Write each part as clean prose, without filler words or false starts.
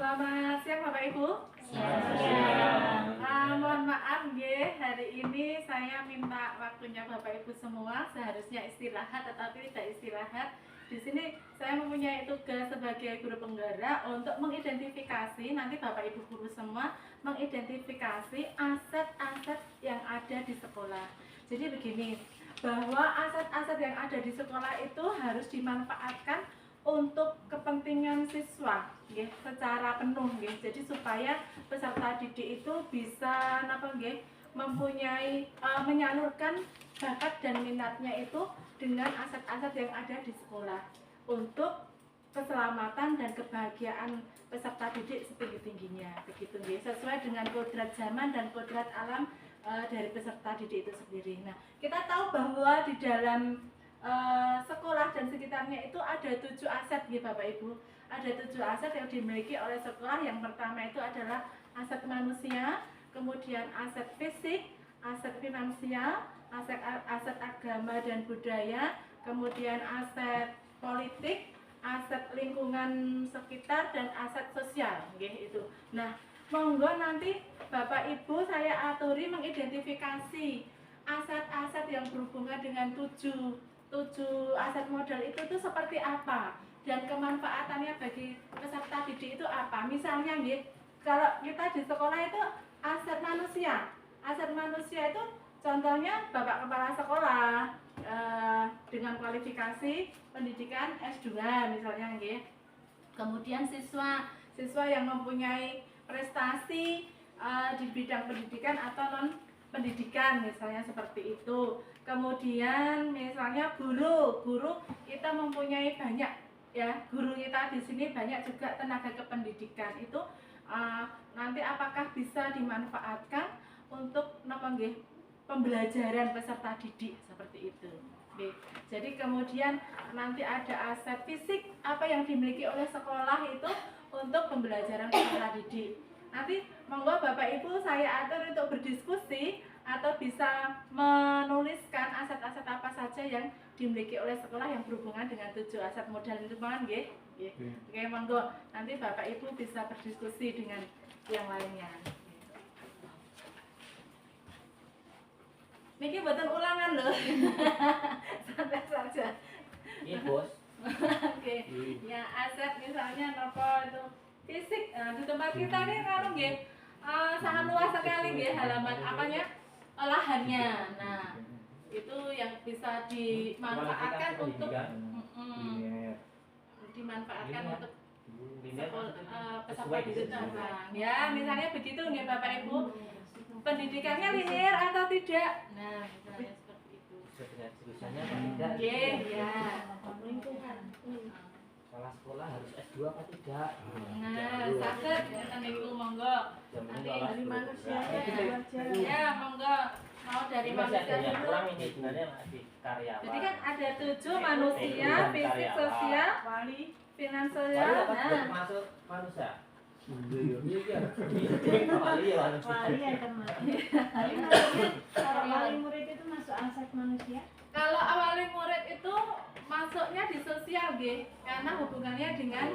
Selamat siang Bapak Ibu. Selamat siang. Mohon maaf nggih, hari ini saya minta waktunya Bapak Ibu semua. Seharusnya istirahat tetapi tidak istirahat. Di sini saya mempunyai tugas sebagai guru penggerak untuk mengidentifikasi, nanti Bapak Ibu guru semua mengidentifikasi aset-aset yang ada di sekolah. Jadi begini, bahwa aset-aset yang ada di sekolah itu harus dimanfaatkan untuk kepentingan siswa nggih, secara penuh nggih. Jadi supaya peserta didik itu bisa mempunyai menyalurkan bakat dan minatnya itu dengan aset-aset yang ada di sekolah untuk keselamatan dan kebahagiaan peserta didik setinggi-tingginya, begitu nggih, sesuai dengan kodrat zaman dan kodrat alam dari peserta didik itu sendiri. Nah, kita tahu bahwa di dalam sekolah dan sekitarnya itu ada 7 aset ya Bapak Ibu. Ada 7 aset yang dimiliki oleh sekolah. Yang pertama itu adalah aset manusia, kemudian aset fisik, aset finansial, aset agama dan budaya, kemudian aset politik, aset lingkungan sekitar, dan aset sosial itu. Nah, monggo nanti Bapak Ibu saya aturi mengidentifikasi aset-aset yang berhubungan dengan 7 aset modal itu tuh seperti apa dan kemanfaatannya bagi peserta didik itu apa. Misalnya nggih, kalau kita di sekolah itu aset manusia. Aset manusia itu contohnya Bapak Kepala Sekolah dengan kualifikasi pendidikan S2 misalnya nggih. Kemudian siswa yang mempunyai prestasi di bidang pendidikan atau non pendidikan misalnya seperti itu. Kemudian misalnya guru kita mempunyai banyak ya, guru kita di sini banyak juga tenaga kependidikan itu nanti apakah bisa dimanfaatkan untuk pembelajaran peserta didik seperti itu. Oke. Jadi kemudian nanti ada aset fisik apa yang dimiliki oleh sekolah itu untuk pembelajaran peserta didik. Nanti monggo Bapak Ibu saya atur untuk berdiskusi atau bisa menuliskan aset-aset apa saja yang dimiliki oleh sekolah yang berhubungan dengan 7 aset modal itu nggih. Oke, monggo nanti Bapak Ibu bisa berdiskusi dengan yang lainnya. Niki buatan ulangan loh. Santai saja. Iya, Bos. Oke. Ya, aset misalnya nopo itu fisik. Nah, di tempat kita nih kalau nggih sangat luas sekali nggih halaman apanya? Lahannya. Nah, itu yang bisa dimanfaatkan untuk dimanfaatkan untuk peserta didik. Ya, misalnya begitu nggih Bapak Ibu. Pendidikannya linear atau tidak? Nah, misalnya seperti itu. Tulisannya apa tidak? Ya. Lingkungan. Sekolah harus S2 apa tidak? Nah, saged ngeten niku monggo. Nanti dari manusianya belajar. Ya, monggo. Mau dari manusia dulu. Kurang ini sebenarnya masih karyawan. Jadi kan ada 7 manusia, fisik, sosial, finansial. Nah, masuk manusia. Wali akan mati. Kalau wali murid itu masuk aset manusia? kalau wali murid itu masuknya di sosial G, karena hubungannya dengan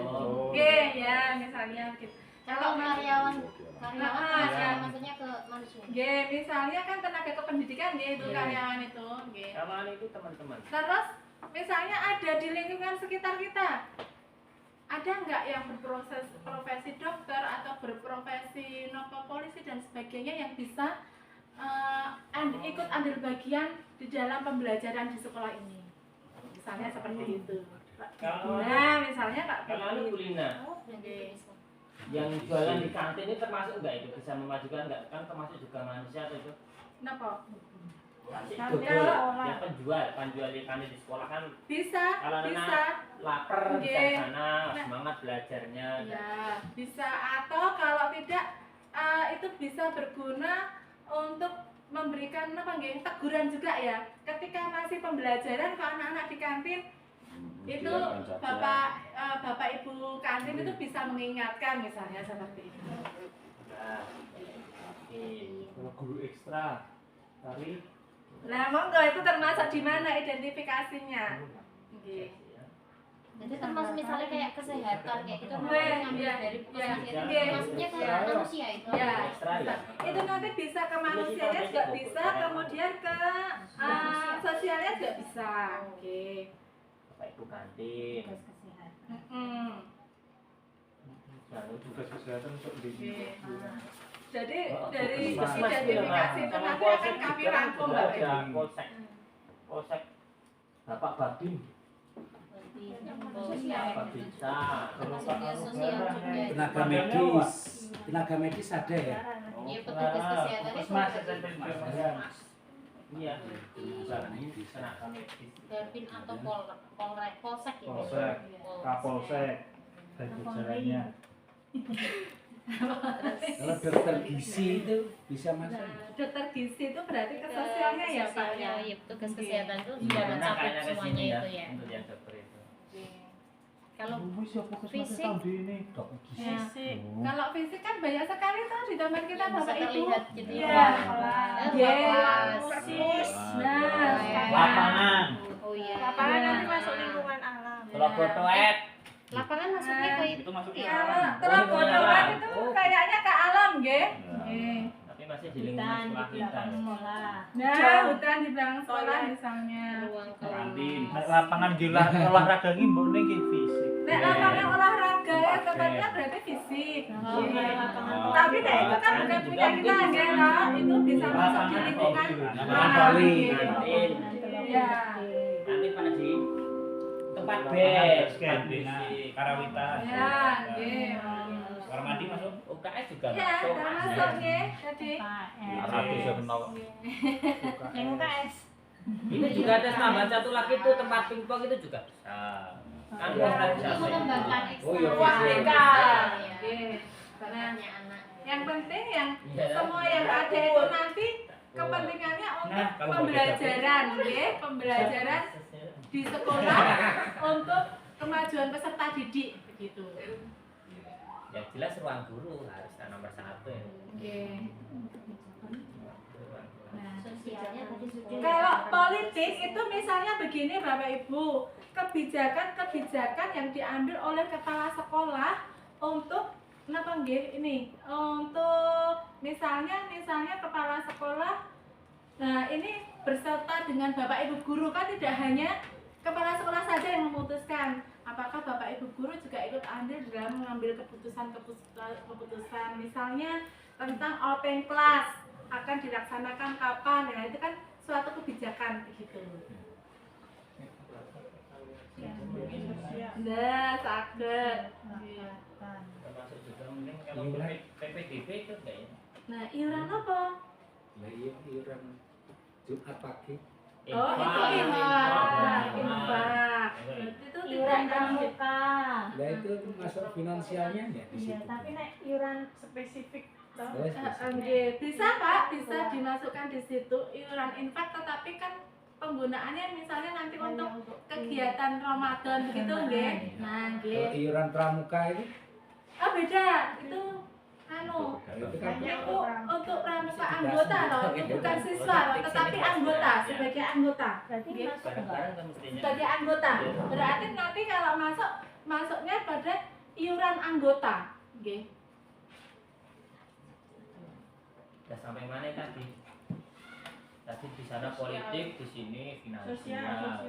G ya, misalnya gitu. Kalau karyawan ya. maksudnya ke manusia. G, misalnya kan tenaga kependidikan G itu karyawan itu G. Karyawan itu teman-teman. Terus misalnya ada di lingkungan sekitar kita, ada nggak yang berprofesi dokter atau berprofesi nopo polisi dan sebagainya yang bisa ikut ambil bagian di dalam pembelajaran di sekolah ini, misalnya seperti itu. Nah, misalnya Pak Kalau kuliner yang jualan di kantin ini termasuk enggak itu, bisa memajukan enggak? Kan termasuk juga manusia atau itu? Kenapa? Yang penjual di kantin di sekolah kan Bisa, kalau bisa. anak lapar bisa Oke. ke sana, semangat belajarnya. Ya, bisa, atau kalau tidak itu bisa berguna untuk memberikan teguran juga ya. Ketika masih pembelajaran ke anak-anak di kantin, itu bapak ibu kantin itu bisa mengingatkan misalnya seperti itu. Nah, Kalau guru ekstra tari. Nah, monggo itu termasuk di mana identifikasinya? Nggih. Jadi termasuk misalnya kayak kesehatan kayak gitu Weh, ngambil iya, dari iya, puskesmas iya. itu maksudnya ke Iya. manusia itu. Ya, Ekstra ya. itu nanti bisa ke manusianya juga bisa, kemudian ke sosialnya juga bisa. Oke. Bapak Ibu kantin. Tugas kesehatan. Mm-mm. Tugas kesehatan untuk Oke. di Jadi Oh, dari puskesmas identifikasi itu, itu Mas. nanti Sama akan kami polsek rangkum, juga Mbak ada Ibu. polsek. Polsek Bapak Babin, Sosial. Babinsa. Sosial juga. Tenaga medis, tenaga medis ada ya? Iya, petugas kesehatan itu Puskesmas, ada. SMP Pembangunan. Iya. Tenaga medis. Tenaga medis. Garbin atau polsek ya. Polsek, Kapolsek, dan jajarannya. Kalau dokter gizi itu bisa masuk. Nah, dokter gizi itu berarti ke sosialnya ya Pak ya? Iya, petugas Oke. kesehatan itu Iya, sudah benar mencakup kayaknya ke semuanya sini ya. itu ya. Untuk yang dokter itu. Kalau Wis ya puskesmas fisik, tahun ini. Dokter gizi. Ya. fisik Kalau fisik kan banyak sekali tuh di tempat kita yang bisa Bapak Ibu. terlihat gitu Iya. ya. Iya. Perpus. Nah, Lapangan. Oh iya. Lapangan nanti masuk lingkungan alam. Kalau fotoet Lapangan masuknya ke Itu masuknya Iya. alam. Kalau Oh, bodohan iya. itu Oh. kayaknya ke alam, nggih. Nggih. tapi masih di lingkungan Hutan di sekolah kita. belakang sekolah. Nah, hutan di belakang sekolah misalnya. ruang Kantin. kelas. Nek lapangan gila olahraga ki mbok ning ki fisik. Nek lapangan olahraga ya tempatnya berarti fisik. Oh, Nggih. kayak lapangan Tapi nek itu kan bukan punya kita, nggih, Nak. Itu bisa masuk di lingkungan Lapangan voli. Kantin. Iya. Nanti pada di tempat Lapangan bed, basket, bina, karawitan. Ya, nggih. Kamar mandi masuk. UKS juga Ya, masuk. termasuk nggih tadi. Yang UKS. Ini juga ada tambahan satu lagi tuh tempat pingpong itu juga bisa. Kan Ya, kita bisa Itu mengembangkan Oh, iya, ekstra. fisik. Nggih. Karena Anaknya anak. yang penting yang Iya. semua yang ada itu nanti kepentingannya untuk Nah, kalau pembelajaran, nggih, pembelajaran di sekolah untuk kemajuan peserta didik begitu. Yang jelas ruang guru harus nomor satu ya. Nggih. Nah, Sosialnya tadi sudah. kalau politik itu misalnya begini Bapak Ibu, kebijakan-kebijakan yang diambil oleh kepala sekolah untuk kenapa nggih ini? Untuk misalnya kepala sekolah, nah ini berserta dengan Bapak Ibu guru, kan tidak hanya kepala sekolah saja yang memutuskan. Apakah Bapak Ibu guru juga ikut andil dalam mengambil keputusan misalnya tentang open class akan dilaksanakan kapan? Nah, itu kan suatu kebijakan begitu. Nah, sakit. Termasuk juga mungkin kalau PPDB itu enggak ya? Nah, iuran apa? Lah iya iuran Jumat pagi. Oh, itu infak. Itu Iuran tidak pramuka. Lah itu masuk finansialnya ya di Iya, situ. tapi nek iuran spesifik toh. Oh, spesifik. Nggih, bisa Pak, bisa dimasukkan di situ iuran infak, tetapi kan penggunaannya misalnya nanti untuk kegiatan Ramadan begitu nggih. Nah, nggih. Kalau iuran pramuka itu Oh, beda. Itu anu itu kan itu untuk pramuka anggota loh, itu bukan siswa loh, tetapi anggota sebagai anggota. Berarti Nggih. masuk enggak? Barang-barang kan mestinya. Sebagai anggota. Berarti nanti kalau masuknya pada iuran anggota. Nggih. Udah sampai mana tadi? Tadi di sana politik, di sini finansial.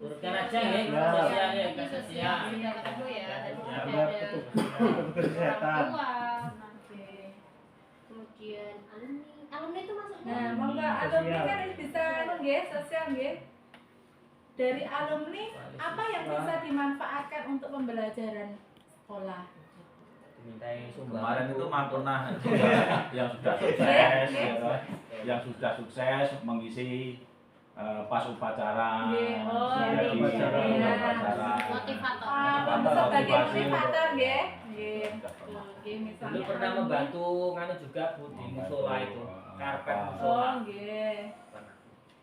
Urutkan aja ya, sosial ya, ke sosial. Sudah ketemu ya. Tadi sudah Ada ada petugas kesehatan. orang. Kemudian alumni itu masuknya. Nah, monggo alumni kan bisa anu nggih, sosial nggih. Dari alumni apa yang bisa dimanfaatkan untuk pembelajaran sekolah? Dimintai Kemarin itu sumbangan. Mantuna yang sudah sukses, ya kan? Yang sudah sukses mengisi pas upacara, Nggih, oh, menjadi iya. upacara. Motivator. Sebagai motivasi. motivator nggih. Nggih. Sudah Nggih, Dulu misalnya pernah alumni. membantu nganu juga Bu di musola itu, karpet Oh, musola. nggih. Pernah.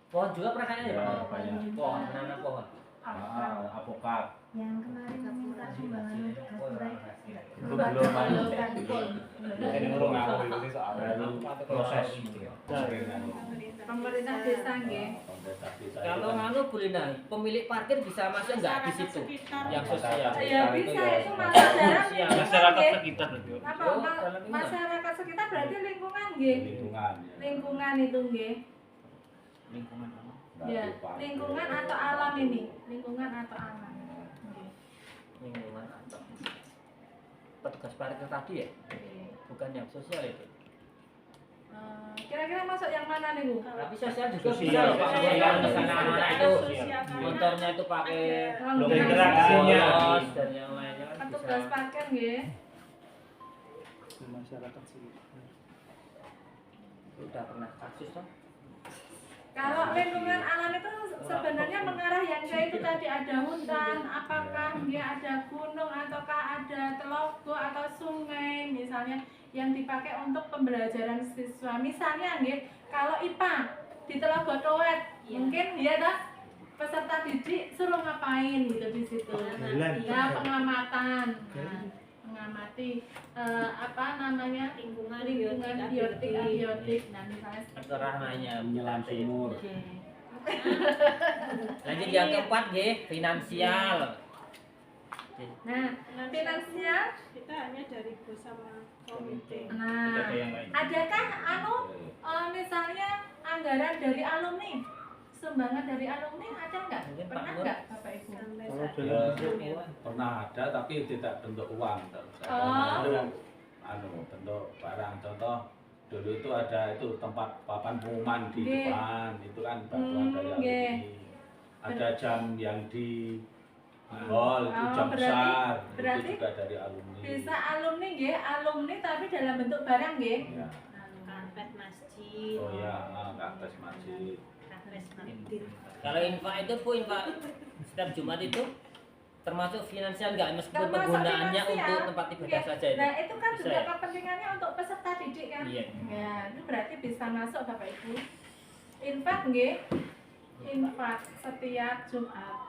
Pohon juga pernah kayaknya ya, Ya, Pak? banyak. Pohon, menanam pohon. Apokat. Yang kemarin meminta sumbangan untuk Gapura Itu belum masuk. Rangkul. Ini urung aku itu soalnya Baru proses. gitu. Proses. Pemerintah. pemerintah desa nggih. Pemerintah desa. Kalau nganu boleh nah, pemilik parkir bisa masuk nggak di situ? Yang sosial. Ya bisa itu masuk dalam Sosial. lingkungan Masyarakat nggih. sekitar itu. Apa Oh, Pak? dalam lingkungan. Masyarakat sekitar berarti lingkungan nggih. Lingkungan. Lingkungan itu nggih. Lingkungan apa? Ya, lingkungan atau alam ini? Lingkungan atau alam. Nggih. Lingkungan atau petugas parkir tadi ya? Oke. Bukan yang sosial itu. Kira-kira masuk yang mana nih Bu? Tapi sosial juga Sosial, bisa loh Pak. sosial. Yang di sana anak itu Sosial. motornya itu pakai Belum Enggak. interaksinya. bolos dan yang lainnya kan Petugas bisa. parkir nggih. Masyarakat sekitar. Udah pernah kasus toh? Kalau lingkungan alam itu sebenarnya mengarah yang kayak itu tadi, ada hutan, apakah dia ada gunung ataukah ada telaga atau sungai misalnya yang dipakai untuk pembelajaran siswa. Misalnya nggih, kalau IPA di Telaga Towet, mungkin dia dah peserta didik suruh ngapain gitu di situ. Ya pengamatan. Nah, mengamati apa namanya lingkungan biotik abiotik. Nah misalnya seperti Terserah nanya. Menyelam sumur. Oke. Lanjut yang keempat nggih, finansial. Nah, finansial. Kita hanya dari bos sama komite. Tidak Nah, ada yang lain. adakah misalnya anggaran dari alumni? Sumbangan dari alumni ada nggak? Mungkin Pak Pernah Nur. nggak Bapak Ibu? Sampai Kalau saat dalam ini. Pernah ada tapi tidak bentuk uang. Oh. Bentuk barang. Contoh dulu itu ada itu tempat papan pengumuman di Nggih. depan, itu kan bantuan dari Nggih. alumni. Ada jam yang di hall, itu Oh, jam besar, berarti itu juga dari alumni. Bisa alumni nggih, alumni tapi dalam bentuk barang nggih. Ya. Karpet masjid. Oh ya, karpet masjid. Karpet masjid. Kalau infak itu Bu, infak setiap Jumat itu termasuk finansial nggak meskipun Termasuk penggunaannya finansial. untuk tempat ibadah Oke. saja itu? Nah, itu kan Bisa juga ya? kepentingannya untuk peserta didik kan? Iya. Ya, itu berarti bisa masuk Bapak Ibu. Infak nggih. Infak setiap Jumat.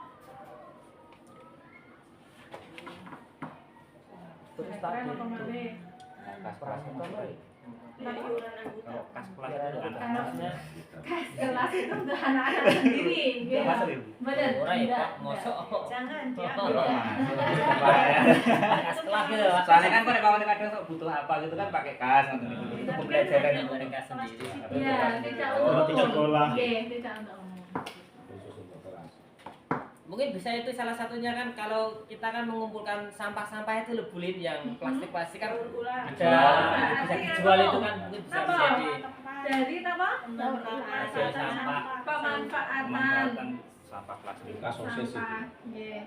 Terus Kira-kira tadi apa malih? kas kelas itu apa ya? Dari iuran anggota. Kalau kas kelas itu Anak-anaknya Kelas itu untuk anak-anak sendiri, nggih. Masuk Ibu. Bener. murah ya Enggak, Pak, mosok. Jangan Oh. diambil. Kas kelas gitu Pak. Soalnya kan kalau kawan kadang sok butuh apa gitu kan pakai kas ngoten niku. Itu pembelajaran yang mereka sendiri. Iya, tidak Oh, untuk tidak umum. sekolah. Nggih, tidak untuk umum. Khusus untuk kelas. Mungkin bisa itu salah satunya kan kalau kita kan mengumpulkan sampah-sampah itu lebulin yang plastik-plastik kan Ulang. ada bisa dijual itu kan mungkin bisa Apa? jadi Dari apa? hasil sampah. Pemanfaatan memanfaatkan sampah plastik. Kas OSIS itu. sampah. Nggih.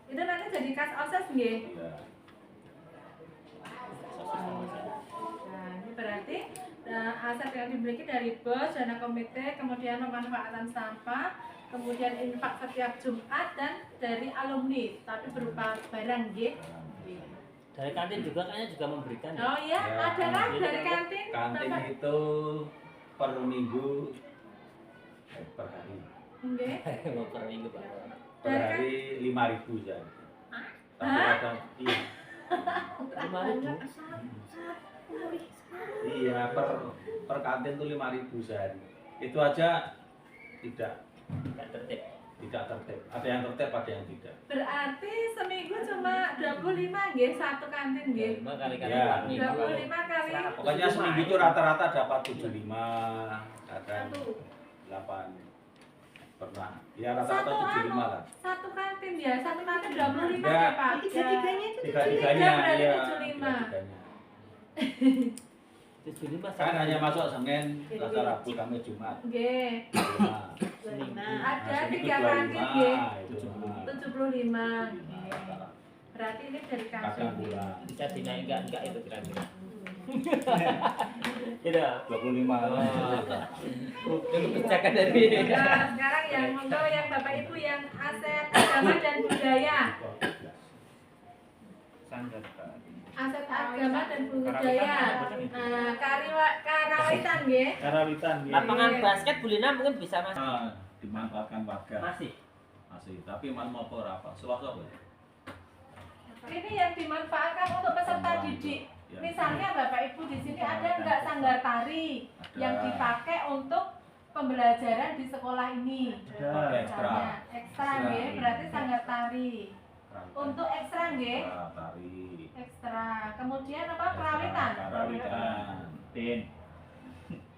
Itu nanti jadi kas OSIS nggih. Ya. Nah, ini berarti aset yang dimiliki dari bos, dana komite, kemudian pemanfaatan sampah, kemudian infak setiap Jumat dan dari alumni, tapi berupa barang nggih. dari kantin juga kayaknya juga memberikan ya. Oh iya, Ya, ada kan kantin. dari kantin? Kantin Bapak? itu per minggu per hari. Nggih. Mau per minggu Pak. Per Dari hari 5.000 ya. Tapi Hah? ada iya. 5.000. Iya, per kantin tuh 5.000 sehari. Itu aja tidak Enggak tertib. tertib. Ada yang tertib, ada yang tidak. Berarti seminggu cuma 25 nggih satu kantin nggih. 5 kali kali Ya. 4 minggu. 25 kali Pokoknya seminggu itu rata-rata dapat 75, kadang satu. 8 pernah. Ya rata-rata Satu 75 lah. Satu kantin ya, satu kantin 25 Ya. ya Pak. Tiga-tiganya itu Tiga-tiganya berarti ya. 75. Tiga-tiganya. 75 Kan hanya masuk Senin, Selasa, Rabu, Kamis, Jumat. Nggih. 75. Ada Nah, seminggu 3 kantin nggih. 25, itu. 75. Nggih. Berarti ini dari kantin. Kadang bulan. bisa dinaik enggak itu kira-kira. Tidak. 25. Itu kebijakan dari Nah, sekarang yang monggo yang Bapak Ibu yang aset agama dan budaya. Sanjata. Aset agama dan budaya. Nah, karawitan nggih. Karawitan ya. lapangan basket Bulina mungkin bisa Mas. Nah, dimanfaatkan warga. Masih. Masih, tapi man mau apa? Suwak apa? Ini yang dimanfaatkan untuk peserta didik. Misalnya Bapak Ibu di sini ada nggak sanggar tari yang dipakai untuk pembelajaran di sekolah ini? Pakai ekstra. Misalnya, ekstra nggih, berarti sanggar tari. Untuk ekstra nggih, Tari. ekstra. Kemudian apa? Kerawitan. Kerawitan. Tin.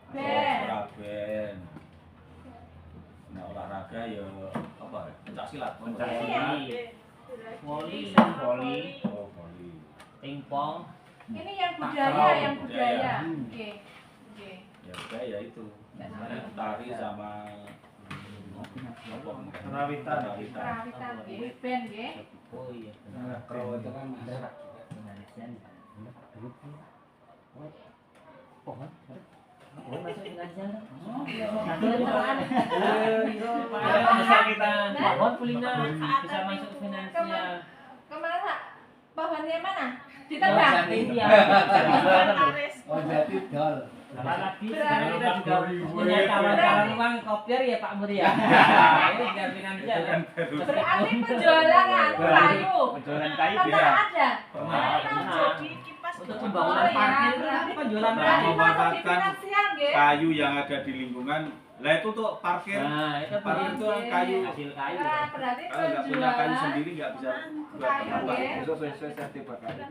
Ben. Ekstra ben. Nah, olahraga ya apa? Pencak silat. Pencak Ini silat. ya. Voli, Voli. Oh, voli. pingpong. Ini yang budaya, yang budaya. Oke. Oke. Ya udah ya itu. Tari sama Kerawitan. Kerawitan nggih, ben nggih. Oh iya. Nah, kalau itu kan masak. Bisa kita bangun kulina bisa masuk finansial. Kemana? Pohonnya mana? Ditebang. Iya. Oh, jadi dol. Apalagi Berarti kita juga punya kawan-kawan uang kopier ya Pak Muri ya. Ini biar finansial kan. Berarti penjualan kayu. Penjualan kayu Pernah ya. ada? Jadi untuk pembangunan Oh, parkir ya. itu kan penjualan Berarti kayu. masuk di finansial nggih. kayu yang ada di lingkungan. Lah itu tuh parkir. Nah, itu Parkir itu kan kayu. hasil kayu. Nah, berarti Kalau nggak punya kayu penjualan sendiri nggak bisa buat kayu apa. nggih. Sesuai sertifikat kayu.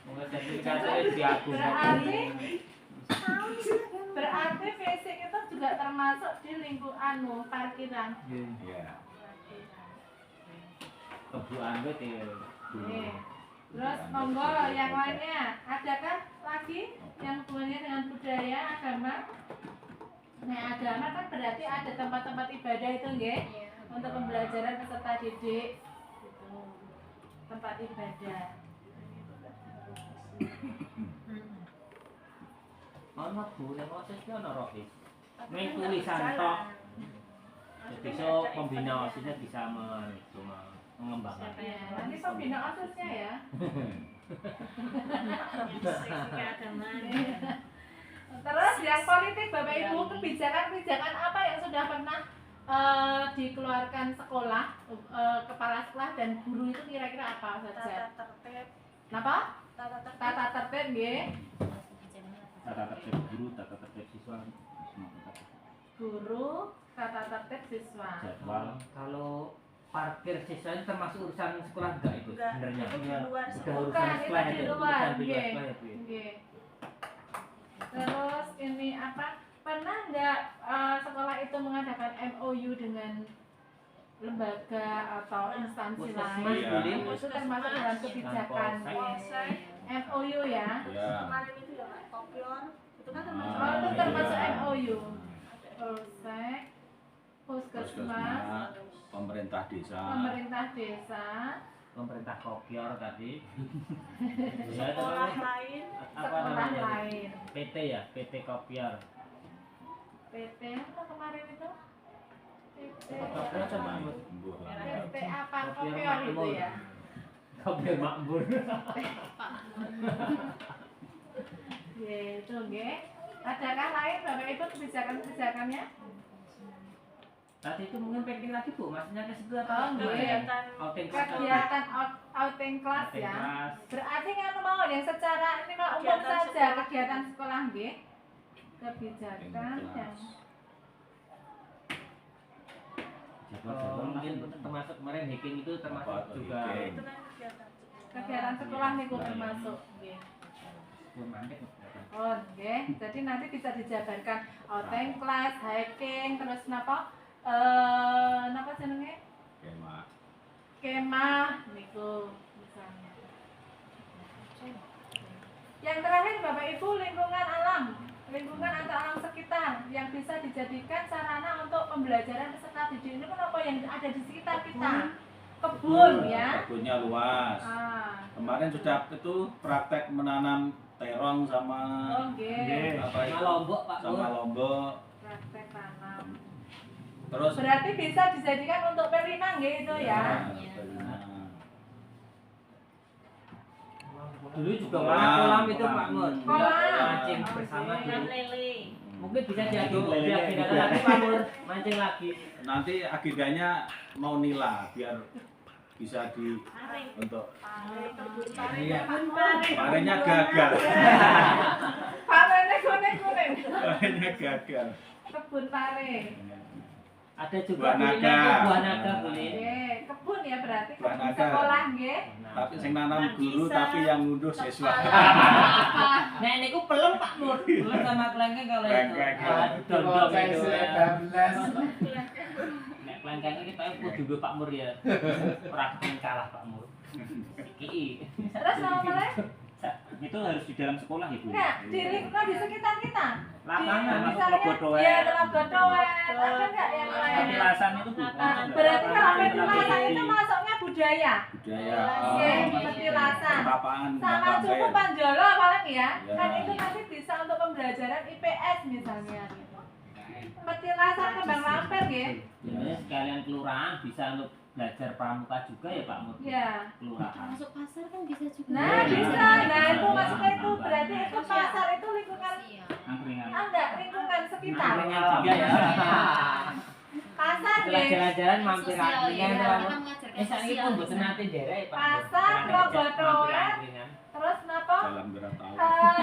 Mungkin sertifikatnya diagung. Berarti fisik itu juga termasuk di lingkungan parkiran. Iya. Kebuan itu. Oke. Terus monggo yang lainnya, adakah lagi yang hubungannya dengan budaya, agama? Nah, agama kan berarti ada tempat-tempat ibadah itu nggih, untuk pembelajaran peserta didik. Gitu. Tempat ibadah. Ono Bu, nek osis ki ono rohis. Ning tulisan tok. Besok pembina osisnya bisa mengembangkan. Ya, nanti pembina osisnya ya. Terus yang politik Bapak Ibu, kebijakan-kebijakan apa yang sudah pernah dikeluarkan sekolah, kepala sekolah dan guru itu kira-kira apa saja? Kenapa? Tata tertib nggih. Tata tertib guru, tata tertib siswa. Guru, tata tertib siswa. Jadwal. Kalau parkir siswa itu termasuk urusan sekolah enggak itu sebenarnya? Bukan, Udah urusan itu sekolah di itu, luar, urusan di nggih. luar sekolah itu. Ya. Nggih. Terus ini apa? Pernah nggak sekolah itu mengadakan MOU dengan lembaga atau instansi Puskesmas, lain? Iya. Itu termasuk dalam kebijakan MOU ya? Ya. Kemarin itu ya Pak, kopior itu kan termasuk Oh, itu termasuk Iya. MOU. Polsek, puskesmas, Pemerintah desa. pemerintah desa, Pemerintah kopior tadi. Ya, itu sekolah namanya lain. apa sekolah namanya? lain. PT ya, PT kopior. PT apa kemarin itu? PT Kopior sama PT apa kopior itu ya? Kopior makmur. Ya itu nggih. Adakah lain Bapak Ibu kebijakan-kebijakannya? Tadi itu mungkin pengen lagi Bu, maksudnya ke situ Oh, apa? nggih. Kegiatan Outing kelas. Kegiatan outing kelas Outing ya. kelas. Berarti kan mau yang secara ini mah umum Kegiatan saja sekolah. kegiatan sekolah nggih. Kebijakan yang Oh, mungkin termasuk kemarin hacking itu termasuk Apa, juga hacking? itu kan kegiatan kegiatan sekolah niku termasuk nggih. Mandek. Oh, nggih. Jadi nanti bisa dijabarkan outing kelas, hiking, terus napa? Napa jenenge? Kemah. Kemah niku misalnya. Yang terakhir Bapak Ibu, lingkungan alam. Lingkungan atau alam sekitar yang bisa dijadikan sarana untuk pembelajaran peserta didik ini kan apa yang ada di sekitar kita? Kebun ya. Kebunnya luas. Ah, Kemarin sudah itu praktek menanam terong sama oh nggih. apa Sama itu? Lombok Pak Sama Pur. lombok. Praktek tanam. Terus Berarti bisa dijadikan untuk perinan nggih itu ya. benar. Dulu juga malah kolam itu Pak Mur. Kolam. Mancing bersama ikan dulu. lele. Mungkin bisa diagendakan lagi Pak Mur, mancing lagi. Nanti agendanya mau nila biar bisa di untuk Iya. parenya gagal. Parenya kuning-kuning. Parenya gagal. Kebun pare. Ada juga Buah naga. buah naga boleh. Nggih, kebun ya berarti Buah kebun naga. sekolah nggih. Tapi sing nanam guru tapi yang ngunduh siswa. Nah ini ku pelem Pak Nur. Pelem sama kelengkeng kalau itu. Kelengkeng. Dondong itu. belas. Nek kelengkeng iki Pak kudu juga Pak Mur ya. Ora akan kalah Pak Mur. Iki. Terus nama boleh? Itu harus di dalam sekolah Ibu. Enggak, di lingkungan di sekitar kita. Lapangan masuk Misalnya, Logodoen. ya Logodoen, ada nggak yang lain? Petilasan itu bukan. Berarti kalau petilasan itu masuknya budaya. Budaya. Oke, petilasan. Perapaan Sama Bang cukup Ben. Panjolo paling ya. Ya. Kan itu nanti bisa untuk pembelajaran IPS misalnya. Petilasan Kembang Lampir ya. Sebenarnya sekalian kelurahan bisa untuk belajar pramuka juga ya Pak Mur. Ya. Kelurahan. Masuk pasar kan bisa juga. Nah, bisa. Nah, itu masuknya itu berarti itu pasar itu lingkungan Iya. Angkringan. enggak lingkungan sekitar. Angkringan juga ya. Pasar Setelah ya. jalan-jalan mampir Sosial, angkringan iya. Pak Mur. Kita mengajarkan Saiki sosial. pun mboten nate nderek Pak. Mur. Pasar, Jalan aja, Logodoen. mampir angkringan. Terus napa? Jalan Beratau.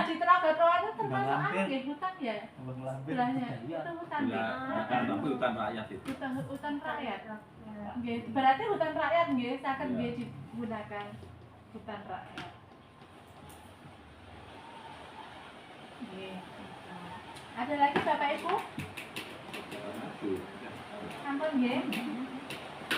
Di Telaga Toa itu termasuk Lampir. apa ya? Hutan ya? Sebelahnya. Itu hutan ya. Bukan, tapi hutan rakyat itu. Hutan rakyat. Nggih, berarti hutan rakyat nggih saged nggih digunakan hutan rakyat. Nggih. Ada lagi Bapak Ibu? Sampun nggih.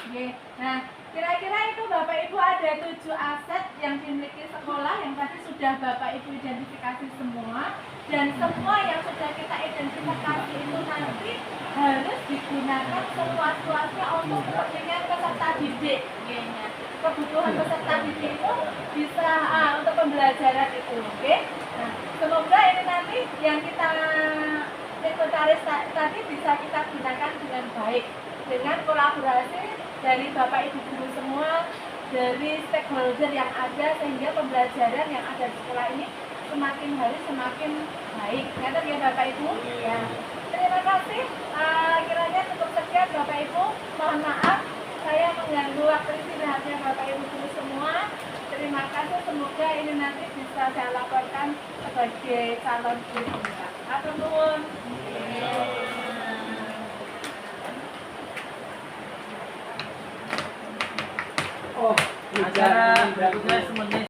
Nggih. Nah, kira-kira itu Bapak Ibu ada 7 aset yang dimiliki sekolah yang tadi sudah Bapak Ibu identifikasi semua, dan semua yang sudah kita identifikasi itu nanti harus digunakan seluas-luasnya untuk kepentingan peserta didik. Nggihnya. Kebutuhan peserta didik itu bisa untuk pembelajaran itu, oke? Nah, semoga ini nanti yang kita inventaris tadi bisa kita gunakan dengan baik dengan kolaborasi dari Bapak Ibu guru semua, dari stakeholder yang ada, sehingga pembelajaran yang ada di sekolah ini semakin hari semakin baik. Ngerti ya Bapak Ibu? Ya. Terima kasih. Kiranya cukup sekian Bapak Ibu. Mohon maaf saya mengganggu waktu istirahatnya Bapak Ibu guru semua. Terima kasih. Semoga ini nanti bisa saya laporkan sebagai calon guru kita. Atur nuwun. Oh, Acara berikutnya semenit